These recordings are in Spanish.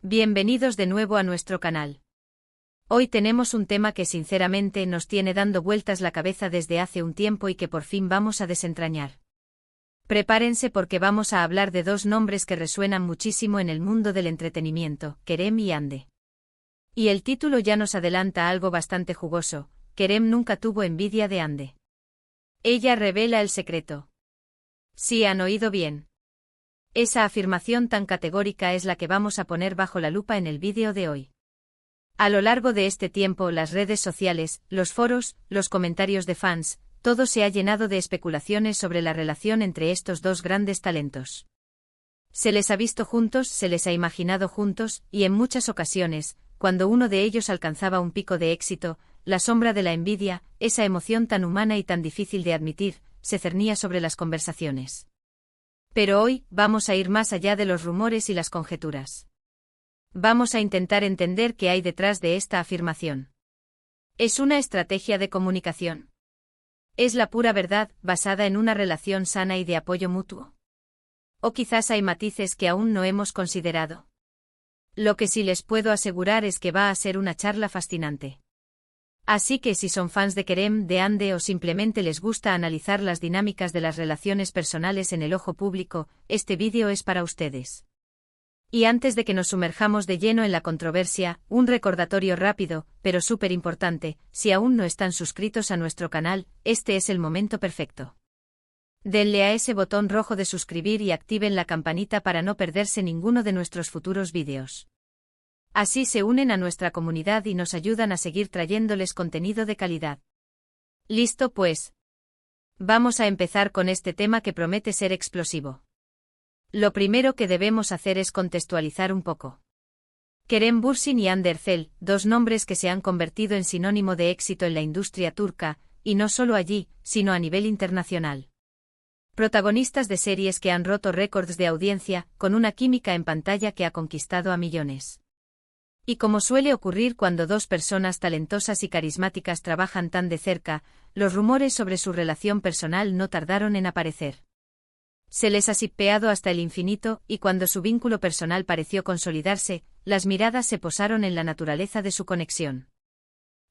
Bienvenidos de nuevo a nuestro canal. Hoy tenemos un tema que sinceramente nos tiene dando vueltas la cabeza desde hace un tiempo y que por fin vamos a desentrañar. Prepárense porque vamos a hablar de dos nombres que resuenan muchísimo en el mundo del entretenimiento, Kerem y Hande. Y el título ya nos adelanta algo bastante jugoso: Kerem nunca tuvo envidia de Hande. Ella revela el secreto. Sí, han oído bien. Esa afirmación tan categórica es la que vamos a poner bajo la lupa en el vídeo de hoy. A lo largo de este tiempo, las redes sociales, los foros, los comentarios de fans, todo se ha llenado de especulaciones sobre la relación entre estos dos grandes talentos. Se les ha visto juntos, se les ha imaginado juntos, y en muchas ocasiones, cuando uno de ellos alcanzaba un pico de éxito, la sombra de la envidia, esa emoción tan humana y tan difícil de admitir, se cernía sobre las conversaciones. Pero hoy, vamos a ir más allá de los rumores y las conjeturas. Vamos a intentar entender qué hay detrás de esta afirmación. ¿Es una estrategia de comunicación? ¿Es la pura verdad, basada en una relación sana y de apoyo mutuo? ¿O quizás hay matices que aún no hemos considerado? Lo que sí les puedo asegurar es que va a ser una charla fascinante. Así que si son fans de Kerem, de Hande o simplemente les gusta analizar las dinámicas de las relaciones personales en el ojo público, este vídeo es para ustedes. Y antes de que nos sumerjamos de lleno en la controversia, un recordatorio rápido, pero súper importante: si aún no están suscritos a nuestro canal, este es el momento perfecto. Denle a ese botón rojo de suscribir y activen la campanita para no perderse ninguno de nuestros futuros vídeos. Así se unen a nuestra comunidad y nos ayudan a seguir trayéndoles contenido de calidad. ¿Listo pues? Vamos a empezar con este tema que promete ser explosivo. Lo primero que debemos hacer es contextualizar un poco. Kerem Bürsin y Hande Erçel, dos nombres que se han convertido en sinónimo de éxito en la industria turca, y no solo allí, sino a nivel internacional. Protagonistas de series que han roto récords de audiencia, con una química en pantalla que ha conquistado a millones. Y como suele ocurrir cuando dos personas talentosas y carismáticas trabajan tan de cerca, los rumores sobre su relación personal no tardaron en aparecer. Se les ha shippeado hasta el infinito, y cuando su vínculo personal pareció consolidarse, las miradas se posaron en la naturaleza de su conexión.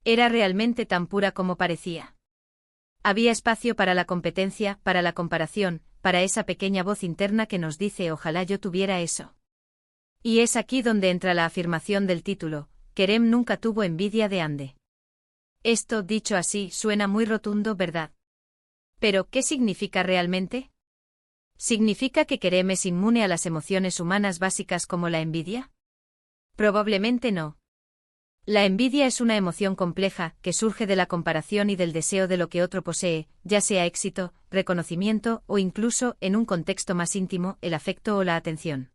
¿Era realmente tan pura como parecía? Había espacio para la competencia, para la comparación, para esa pequeña voz interna que nos dice «ojalá yo tuviera eso». Y es aquí donde entra la afirmación del título: Kerem nunca tuvo envidia de Hande. Esto, dicho así, suena muy rotundo, ¿verdad? Pero, ¿qué significa realmente? ¿Significa que Kerem es inmune a las emociones humanas básicas como la envidia? Probablemente no. La envidia es una emoción compleja, que surge de la comparación y del deseo de lo que otro posee, ya sea éxito, reconocimiento o incluso, en un contexto más íntimo, el afecto o la atención.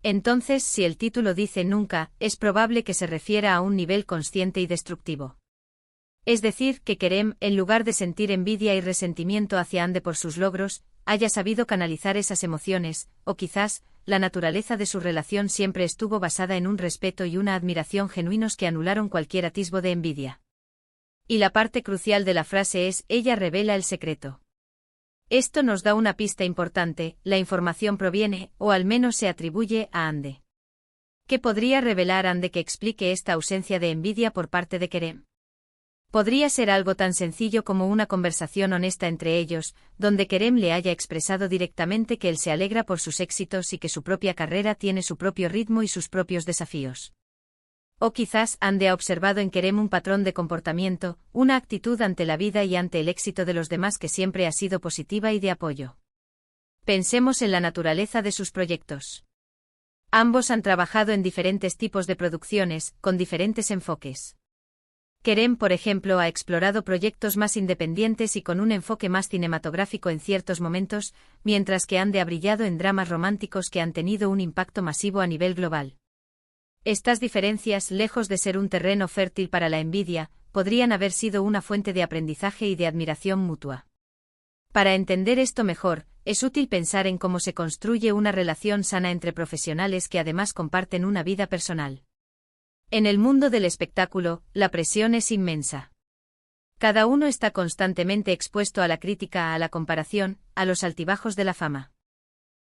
Entonces, si el título dice nunca, es probable que se refiera a un nivel consciente y destructivo. Es decir, que Kerem, en lugar de sentir envidia y resentimiento hacia Hande por sus logros, haya sabido canalizar esas emociones, o quizás, la naturaleza de su relación siempre estuvo basada en un respeto y una admiración genuinos que anularon cualquier atisbo de envidia. Y la parte crucial de la frase es: ella revela el secreto. Esto nos da una pista importante: la información proviene, o al menos se atribuye, a Hande. ¿Qué podría revelar Hande que explique esta ausencia de envidia por parte de Kerem? Podría ser algo tan sencillo como una conversación honesta entre ellos, donde Kerem le haya expresado directamente que él se alegra por sus éxitos y que su propia carrera tiene su propio ritmo y sus propios desafíos. O quizás Hande ha observado en Kerem un patrón de comportamiento, una actitud ante la vida y ante el éxito de los demás que siempre ha sido positiva y de apoyo. Pensemos en la naturaleza de sus proyectos. Ambos han trabajado en diferentes tipos de producciones, con diferentes enfoques. Kerem, por ejemplo, ha explorado proyectos más independientes y con un enfoque más cinematográfico en ciertos momentos, mientras que Hande ha brillado en dramas románticos que han tenido un impacto masivo a nivel global. Estas diferencias, lejos de ser un terreno fértil para la envidia, podrían haber sido una fuente de aprendizaje y de admiración mutua. Para entender esto mejor, es útil pensar en cómo se construye una relación sana entre profesionales que además comparten una vida personal. En el mundo del espectáculo, la presión es inmensa. Cada uno está constantemente expuesto a la crítica, a la comparación, a los altibajos de la fama.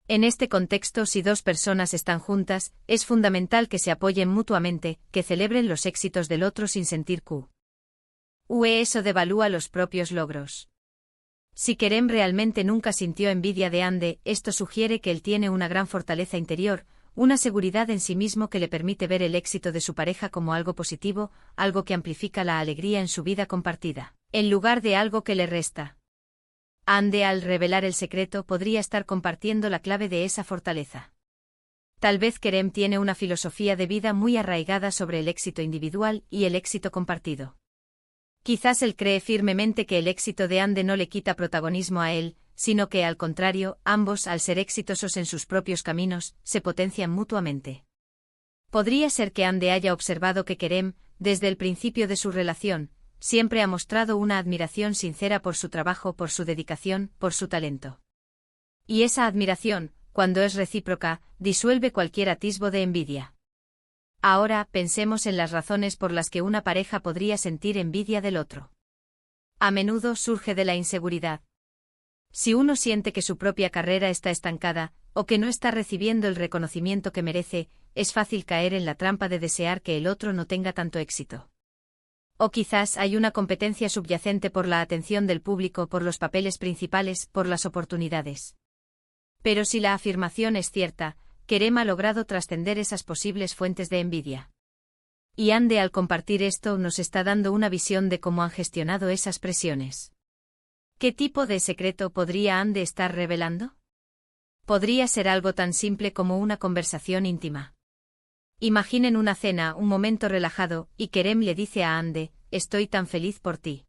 En este contexto, si dos personas están juntas, es fundamental que se apoyen mutuamente, que celebren los éxitos del otro sin sentir eso devalúa los propios logros. Si Kerem realmente nunca sintió envidia de Ande, esto sugiere que él tiene una gran fortaleza interior, una seguridad en sí mismo que le permite ver el éxito de su pareja como algo positivo, algo que amplifica la alegría en su vida compartida, en lugar de algo que le resta. Ande, al revelar el secreto, podría estar compartiendo la clave de esa fortaleza. Tal vez Kerem tiene una filosofía de vida muy arraigada sobre el éxito individual y el éxito compartido. Quizás él cree firmemente que el éxito de Ande no le quita protagonismo a él, sino que, al contrario, ambos, al ser exitosos en sus propios caminos, se potencian mutuamente. Podría ser que Ande haya observado que Kerem, desde el principio de su relación, siempre ha mostrado una admiración sincera por su trabajo, por su dedicación, por su talento. Y esa admiración, cuando es recíproca, disuelve cualquier atisbo de envidia. Ahora, pensemos en las razones por las que una pareja podría sentir envidia del otro. A menudo surge de la inseguridad. Si uno siente que su propia carrera está estancada, o que no está recibiendo el reconocimiento que merece, es fácil caer en la trampa de desear que el otro no tenga tanto éxito. O quizás hay una competencia subyacente por la atención del público, por los papeles principales, por las oportunidades. Pero si la afirmación es cierta, Kerem ha logrado trascender esas posibles fuentes de envidia. Y Ande, al compartir esto, nos está dando una visión de cómo han gestionado esas presiones. ¿Qué tipo de secreto podría Ande estar revelando? Podría ser algo tan simple como una conversación íntima. Imaginen una cena, un momento relajado, y Kerem le dice a Ande: «Estoy tan feliz por ti.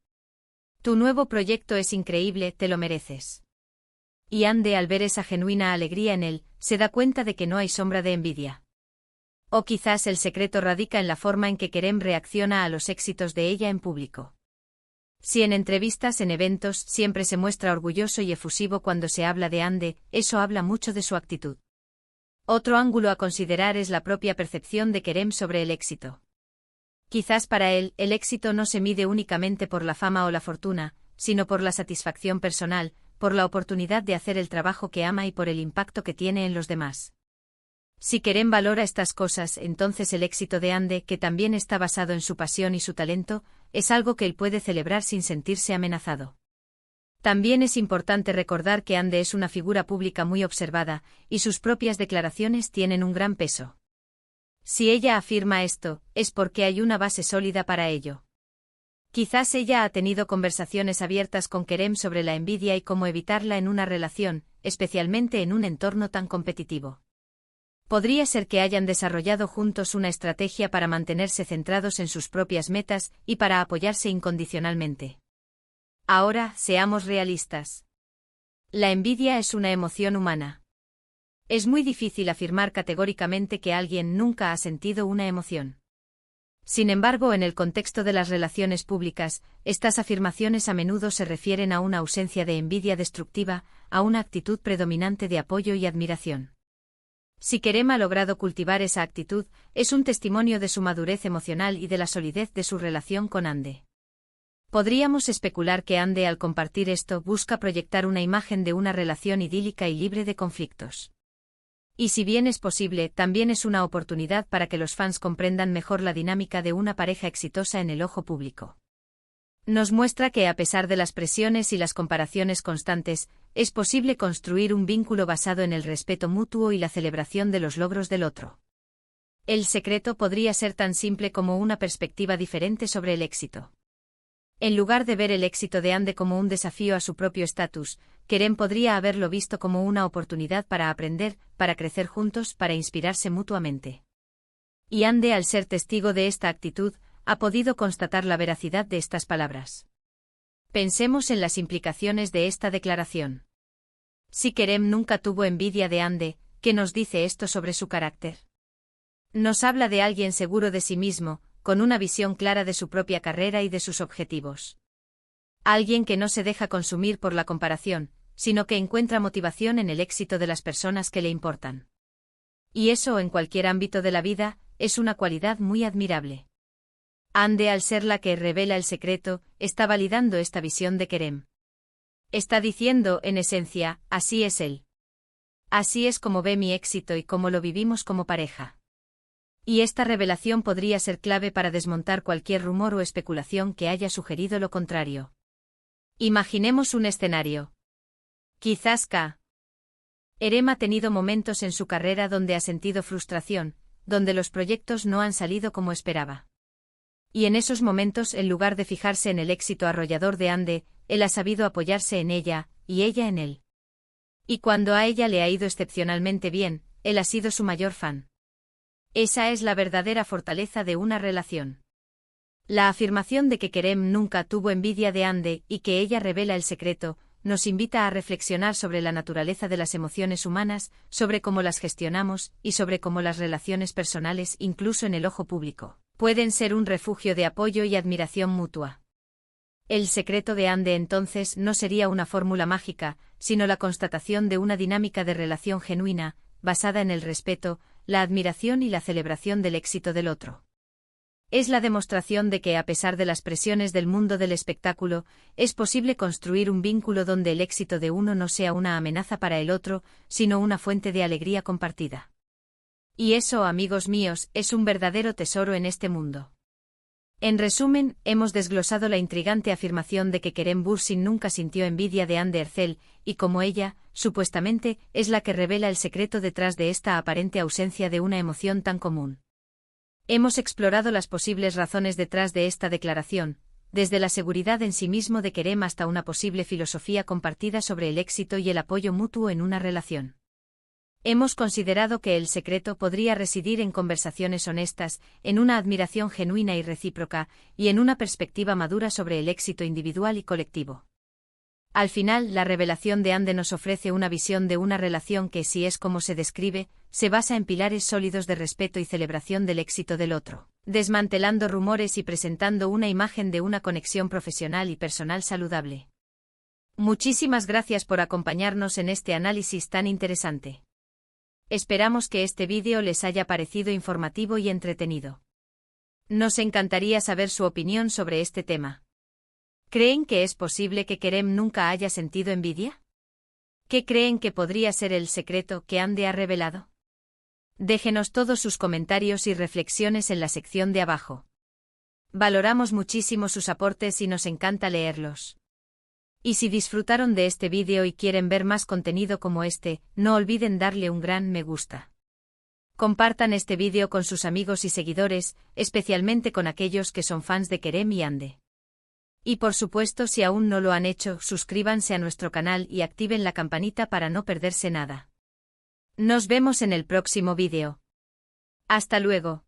Tu nuevo proyecto es increíble, te lo mereces». Y Ande, al ver esa genuina alegría en él, se da cuenta de que no hay sombra de envidia. O quizás el secreto radica en la forma en que Kerem reacciona a los éxitos de ella en público. Si en entrevistas, en eventos, siempre se muestra orgulloso y efusivo cuando se habla de Ande, eso habla mucho de su actitud. Otro ángulo a considerar es la propia percepción de Kerem sobre el éxito. Quizás para él, el éxito no se mide únicamente por la fama o la fortuna, sino por la satisfacción personal, por la oportunidad de hacer el trabajo que ama y por el impacto que tiene en los demás. Si Kerem valora estas cosas, entonces el éxito de Ande, que también está basado en su pasión y su talento, es algo que él puede celebrar sin sentirse amenazado. También es importante recordar que Ande es una figura pública muy observada, y sus propias declaraciones tienen un gran peso. Si ella afirma esto, es porque hay una base sólida para ello. Quizás ella ha tenido conversaciones abiertas con Kerem sobre la envidia y cómo evitarla en una relación, especialmente en un entorno tan competitivo. Podría ser que hayan desarrollado juntos una estrategia para mantenerse centrados en sus propias metas y para apoyarse incondicionalmente. Ahora, seamos realistas. La envidia es una emoción humana. Es muy difícil afirmar categóricamente que alguien nunca ha sentido una emoción. Sin embargo, en el contexto de las relaciones públicas, estas afirmaciones a menudo se refieren a una ausencia de envidia destructiva, a una actitud predominante de apoyo y admiración. Si Kerem ha logrado cultivar esa actitud, es un testimonio de su madurez emocional y de la solidez de su relación con Ande. Podríamos especular que Ande, al compartir esto, busca proyectar una imagen de una relación idílica y libre de conflictos. Y si bien es posible, también es una oportunidad para que los fans comprendan mejor la dinámica de una pareja exitosa en el ojo público. Nos muestra que, a pesar de las presiones y las comparaciones constantes, es posible construir un vínculo basado en el respeto mutuo y la celebración de los logros del otro. El secreto podría ser tan simple como una perspectiva diferente sobre el éxito. En lugar de ver el éxito de Ande como un desafío a su propio estatus, Kerem podría haberlo visto como una oportunidad para aprender, para crecer juntos, para inspirarse mutuamente. Y Ande, al ser testigo de esta actitud, ha podido constatar la veracidad de estas palabras. Pensemos en las implicaciones de esta declaración. Si Kerem nunca tuvo envidia de Ande, ¿qué nos dice esto sobre su carácter? Nos habla de alguien seguro de sí mismo, con una visión clara de su propia carrera y de sus objetivos. Alguien que no se deja consumir por la comparación, sino que encuentra motivación en el éxito de las personas que le importan. Y eso, en cualquier ámbito de la vida, es una cualidad muy admirable. Ande, al ser la que revela el secreto, está validando esta visión de Kerem. Está diciendo, en esencia, así es él. Así es como ve mi éxito y cómo lo vivimos como pareja. Y esta revelación podría ser clave para desmontar cualquier rumor o especulación que haya sugerido lo contrario. Imaginemos un escenario. Quizás Kerem ha tenido momentos en su carrera donde ha sentido frustración, donde los proyectos no han salido como esperaba. Y en esos momentos, en lugar de fijarse en el éxito arrollador de Hande, él ha sabido apoyarse en ella, y ella en él. Y cuando a ella le ha ido excepcionalmente bien, él ha sido su mayor fan. Esa es la verdadera fortaleza de una relación. La afirmación de que Kerem nunca tuvo envidia de Hande y que ella revela el secreto, nos invita a reflexionar sobre la naturaleza de las emociones humanas, sobre cómo las gestionamos y sobre cómo las relaciones personales, incluso en el ojo público, pueden ser un refugio de apoyo y admiración mutua. El secreto de Hande entonces no sería una fórmula mágica, sino la constatación de una dinámica de relación genuina, basada en el respeto, la admiración y la celebración del éxito del otro. Es la demostración de que, a pesar de las presiones del mundo del espectáculo, es posible construir un vínculo donde el éxito de uno no sea una amenaza para el otro, sino una fuente de alegría compartida. Y eso, amigos míos, es un verdadero tesoro en este mundo. En resumen, hemos desglosado la intrigante afirmación de que Kerem Bürsin nunca sintió envidia de Hande Erçel, y como ella, supuestamente, es la que revela el secreto detrás de esta aparente ausencia de una emoción tan común. Hemos explorado las posibles razones detrás de esta declaración, desde la seguridad en sí mismo de Kerem hasta una posible filosofía compartida sobre el éxito y el apoyo mutuo en una relación. Hemos considerado que el secreto podría residir en conversaciones honestas, en una admiración genuina y recíproca, y en una perspectiva madura sobre el éxito individual y colectivo. Al final, la revelación de Hande nos ofrece una visión de una relación que, si es como se describe, se basa en pilares sólidos de respeto y celebración del éxito del otro, desmantelando rumores y presentando una imagen de una conexión profesional y personal saludable. Muchísimas gracias por acompañarnos en este análisis tan interesante. Esperamos que este vídeo les haya parecido informativo y entretenido. Nos encantaría saber su opinión sobre este tema. ¿Creen que es posible que Kerem nunca haya sentido envidia? ¿Qué creen que podría ser el secreto que Hande ha revelado? Déjenos todos sus comentarios y reflexiones en la sección de abajo. Valoramos muchísimo sus aportes y nos encanta leerlos. Y si disfrutaron de este vídeo y quieren ver más contenido como este, no olviden darle un gran me gusta. Compartan este vídeo con sus amigos y seguidores, especialmente con aquellos que son fans de Kerem y Hande. Y por supuesto, si aún no lo han hecho, suscríbanse a nuestro canal y activen la campanita para no perderse nada. Nos vemos en el próximo vídeo. Hasta luego.